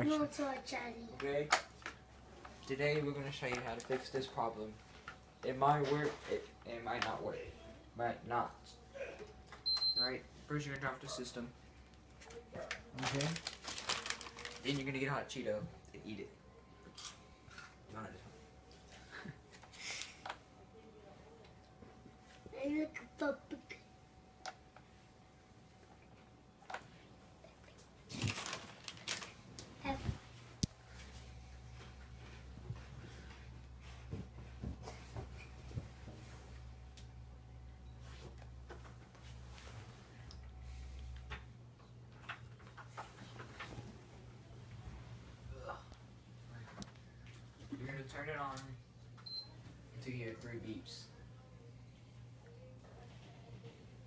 direction. No, sorry, Charlie. Okay? Today we're going to show you how to fix this problem. It might work, it might not work. Might not. Alright, first you're going to drop the system. Okay? Then you're going to get a hot Cheeto and eat it. Not I look a puppy. You're going to turn it on until you hear 3 beeps.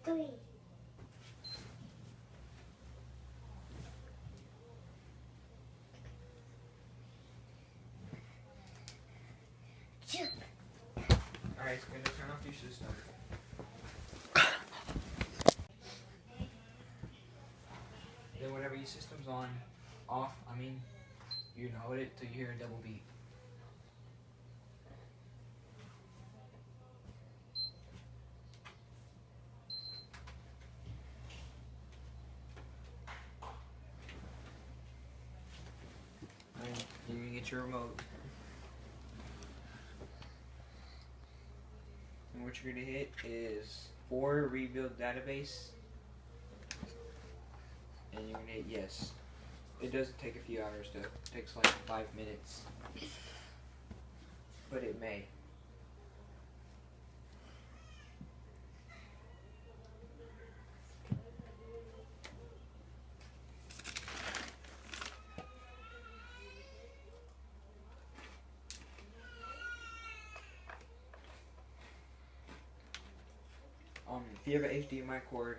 3. Alright, it's going to turn off your system. Then whenever your system's off, you can hold it till you hear a double beep. And you can get your remote. And what you're going to hit is 4 rebuild database. And you're going to hit yes. It doesn't take a few hours though. It takes like 5 minutes. But it may. If you have an HDMI cord,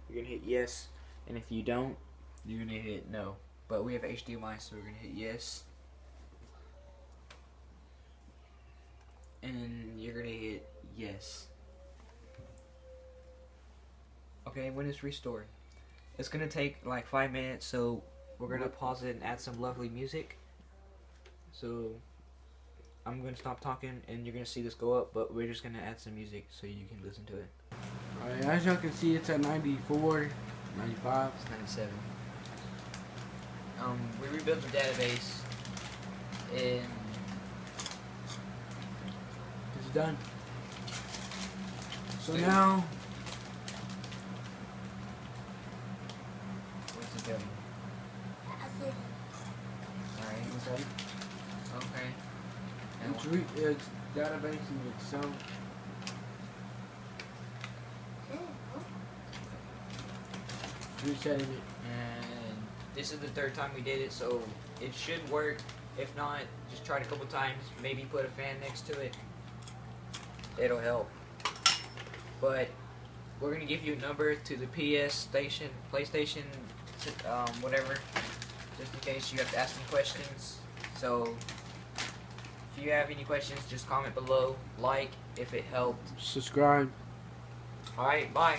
you're gonna hit yes, and if you don't, you're gonna hit no. But we have HDMI, so we're gonna hit yes, and you're gonna hit yes. Okay, when it's restored, it's gonna take like 5 minutes, so we're gonna pause it and add some lovely music. So I'm going to stop talking and you're going to see this go up, but we're just going to add some music so you can listen to it. Alright, as y'all can see, it's at 94, 95. It's 97. We rebuilt the database and It's done. So now, what's it doing? Alright, what's that? Okay. And it's database in itself. Resetting it. And this is the 3rd time we did it, so it should work. If not, just try it a couple times. Maybe put a fan next to it. It'll help. But we're gonna give you a number to the PS station, PlayStation, whatever, just in case you have to ask some questions. So if you have any questions, just comment below. Like if it helped. Subscribe. Alright, bye.